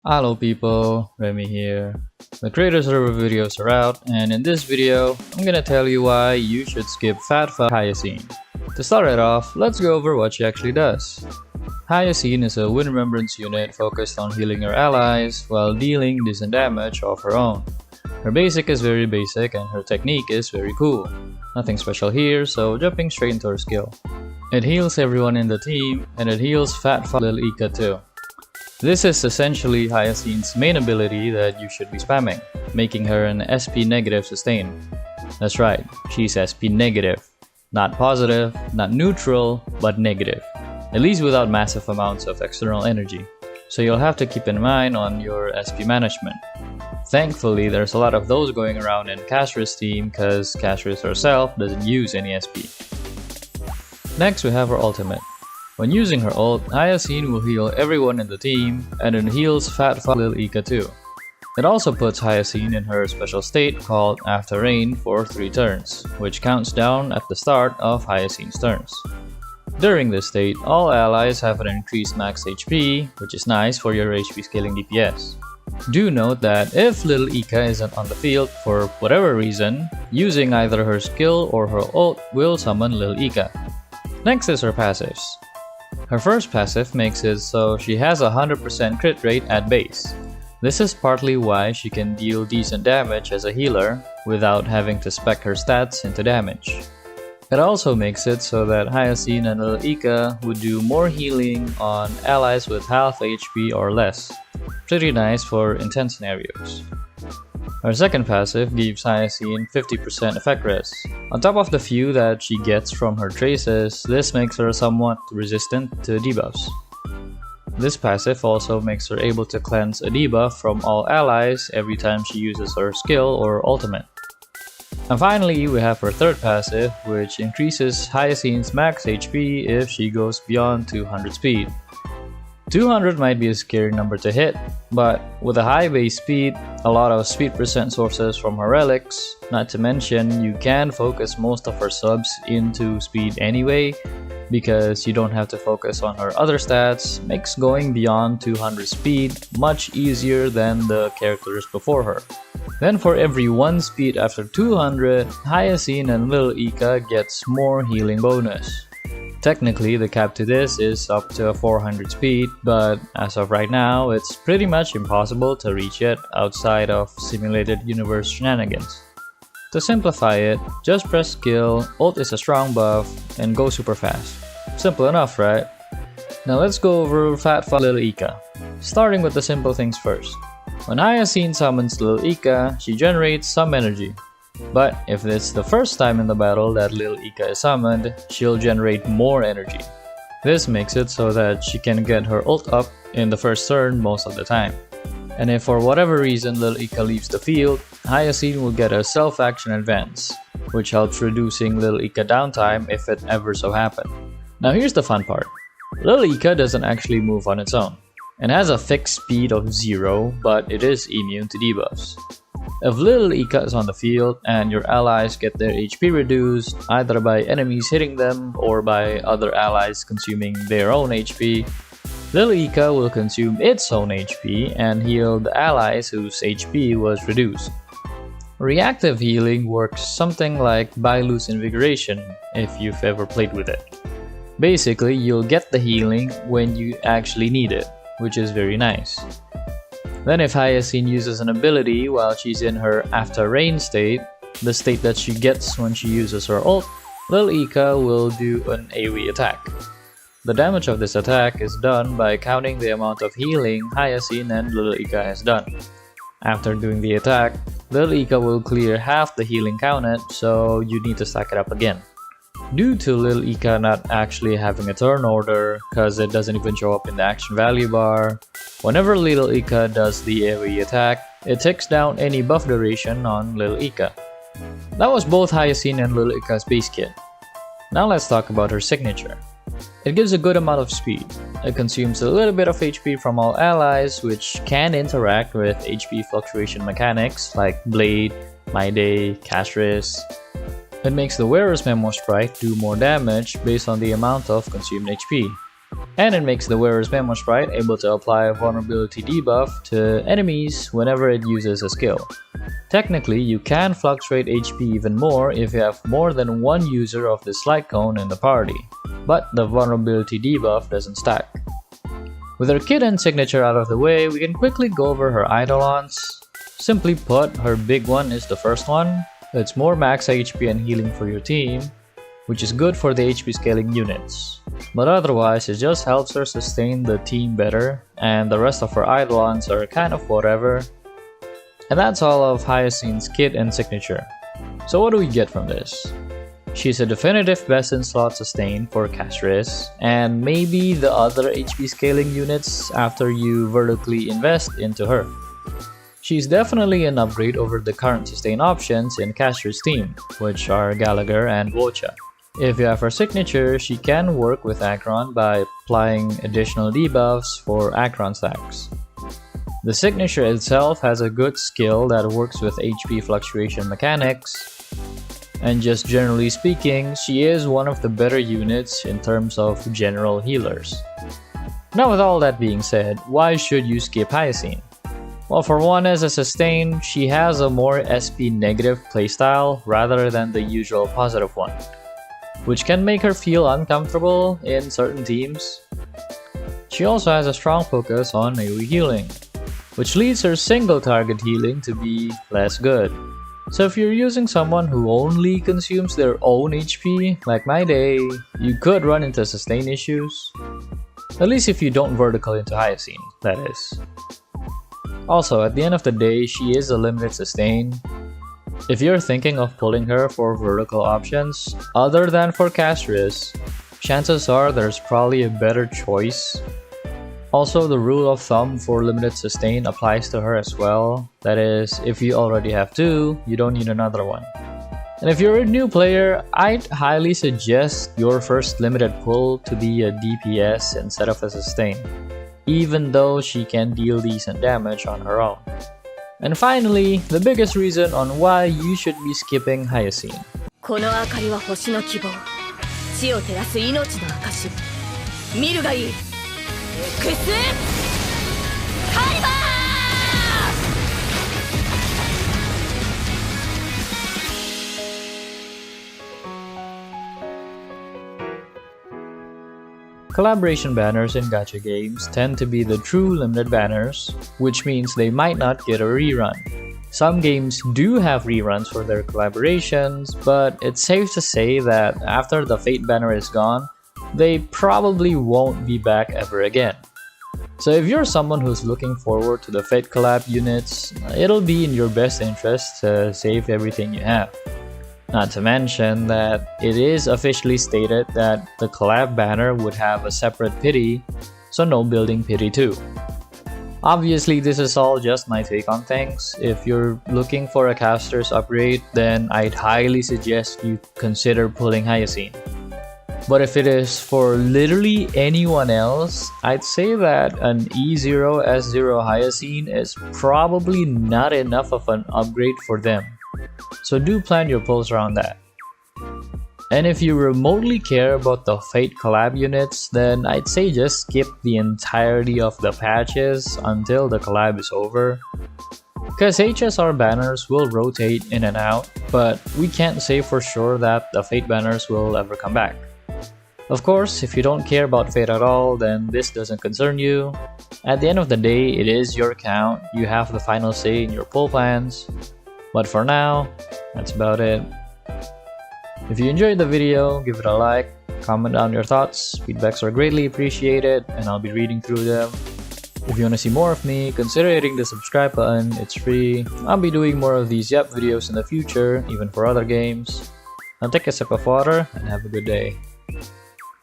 Hello people, Remy here. The creator server videos are out, and in this video, I'm gonna tell you why you should skip Fatfa Hyacine. To start it off, let's go over what she actually does. Hyacine is a wind remembrance unit focused on healing her allies while dealing decent damage of her own. Her basic is very basic and her technique is very cool. Nothing special here, so jumping straight into her skill. It heals everyone in the team, and it heals Fatfa Lil Ika too. This is essentially Hyacine's main ability that you should be spamming, making her an SP negative sustain. That's right, she's SP negative. Not positive, not neutral, but negative. At least without massive amounts of external energy. So you'll have to keep in mind on your SP management. Thankfully, there's a lot of those going around in Castra's team because Castris herself doesn't use any SP. Next we have her ultimate. When using her ult, Hyacine will heal everyone in the team, and it heals Fatfa Lil Ika too. It also puts Hyacine in her special state called After Rain for 3 turns, which counts down at the start of Hyacine's turns. During this state, all allies have an increased max HP, which is nice for your HP scaling DPS. Do note that if Lil Ika isn't on the field for whatever reason, using either her skill or her ult will summon Lil Ika. Next is her passives. Her first passive makes it so she has a 100% crit rate at base. This is partly why she can deal decent damage as a healer without having to spec her stats into damage. It also makes it so that Hyacine and Lil Ika would do more healing on allies with half HP or less. Pretty nice for intense scenarios. Her second passive gives Hyacine 50% effect res. On top of the few that she gets from her traces, this makes her somewhat resistant to debuffs. This passive also makes her able to cleanse a debuff from all allies every time she uses her skill or ultimate. And finally, we have her third passive, which increases Hyacine's max HP if she goes beyond 200 speed. 200 might be a scary number to hit, but with a high base speed, a lot of speed percent sources from her relics, not to mention you can focus most of her subs into speed anyway, because you don't have to focus on her other stats, makes going beyond 200 speed much easier than the characters before her. Then for every 1 speed after 200, Hyacine and Lil Ika gets more healing bonus. Technically, the cap to this is up to 400 speed, but as of right now, it's pretty much impossible to reach it outside of simulated universe shenanigans. To simplify it, just press skill, ult is a strong buff, and go super fast. Simple enough, right? Now let's go over Fatfa Lil Ika. Starting with the simple things first. When Hyacine summons Lil Ika, she generates some energy. But if it's the first time in the battle that Lil Ika is summoned, she'll generate more energy. This makes it so that she can get her ult up in the first turn most of the time. And if for whatever reason Lil Ika leaves the field, Hyacine will get a self-action advance, which helps reducing Lil Ika downtime if it ever so happen. Now here's the fun part. Lil Ika doesn't actually move on its own. It has a fixed speed of 0, but it is immune to debuffs. If Lil Ika is on the field and your allies get their HP reduced either by enemies hitting them or by other allies consuming their own HP, Lil Ika will consume its own HP and heal the allies whose HP was reduced. Reactive healing works something like Bailu's Invigoration if you've ever played with it. Basically, you'll get the healing when you actually need it, which is very nice. Then if Hyacine uses an ability while she's in her After Rain state, the state that she gets when she uses her ult, Lil Ika will do an AoE attack. The damage of this attack is done by counting the amount of healing Hyacine and Lil Ika has done. After doing the attack, Lil Ika will clear half the healing counted, so you need to stack it up again. Due to Lil Ika not actually having a turn order, cause it doesn't even show up in the action value bar, whenever Lil Ika does the AoE attack, it takes down any buff duration on Lil Ika. That was both Hyacine and Lil Ika's base kit. Now let's talk about her signature. It gives a good amount of speed. It consumes a little bit of HP from all allies, which can interact with HP fluctuation mechanics like Blade, My Day, Castris. It makes the wearer's Memo Sprite do more damage based on the amount of consumed HP. And it makes the wearer's Memo Sprite able to apply a vulnerability debuff to enemies whenever it uses a skill. Technically, you can fluctuate HP even more if you have more than one user of this light cone in the party, but the vulnerability debuff doesn't stack. With her kit and signature out of the way, we can quickly go over her eidolons. Simply put, her big one is the first one. It's more max HP and healing for your team, which is good for the HP scaling units. But otherwise, it just helps her sustain the team better, and the rest of her eidolons are kind of whatever. And that's all of Hyacine's kit and signature. So what do we get from this? She's a definitive best in slot sustain for Castris, and maybe the other HP scaling units after you vertically invest into her. She's definitely an upgrade over the current sustain options in Castris' team, which are Gallagher and Wocha. If you have her signature, she can work with Acheron by applying additional debuffs for Acheron stacks. The signature itself has a good skill that works with HP fluctuation mechanics, and just generally speaking, she is one of the better units in terms of general healers. Now with all that being said, why should you skip Hyacine? Well, for one, as a sustain, she has a more SP negative playstyle rather than the usual positive one, which can make her feel uncomfortable in certain teams. She also has a strong focus on AoE healing, which leads her single target healing to be less good. So if you're using someone who only consumes their own HP, like my day, you could run into sustain issues. At least if you don't vertical into Hyacine, that is. Also, at the end of the day, she is a limited sustain. If you're thinking of pulling her for vertical options, other than for Castris, chances are there's probably a better choice. Also, the rule of thumb for limited sustain applies to her as well. That is, if you already have two, you don't need another one. And if you're a new player, I'd highly suggest your first limited pull to be a DPS instead of a sustain, even though she can deal decent damage on her own. And finally, the biggest reason on why you should be skipping Hyacine. この明かりは星の希望。地を照らす命の証。見るがいい。エクスカリバー！ Collaboration banners in gacha games tend to be the true limited banners, which means they might not get a rerun. Some games do have reruns for their collaborations, but it's safe to say that after the Fate banner is gone, they probably won't be back ever again. So if you're someone who's looking forward to the Fate collab units, it'll be in your best interest to save everything you have. Not to mention that it is officially stated that the collab banner would have a separate pity, so no building pity too. Obviously, this is all just my take on things. If you're looking for a caster's upgrade, then I'd highly suggest you consider pulling Hyacine. But if it is for literally anyone else, I'd say that an E0 S0 Hyacine is probably not enough of an upgrade for them. So do plan your pulls around that. And if you remotely care about the Fate collab units, then I'd say just skip the entirety of the patches until the collab is over. Because HSR banners will rotate in and out, but we can't say for sure that the Fate banners will ever come back. Of course, if you don't care about Fate at all, then this doesn't concern you. At the end of the day, it is your account, you have the final say in your pull plans. But for now, that's about it. If you enjoyed the video, give it a like, comment down your thoughts, feedbacks are greatly appreciated and I'll be reading through them. If you want to see more of me, consider hitting the subscribe button, it's free. I'll be doing more of these videos in the future, even for other games. Now take a sip of water and have a good day.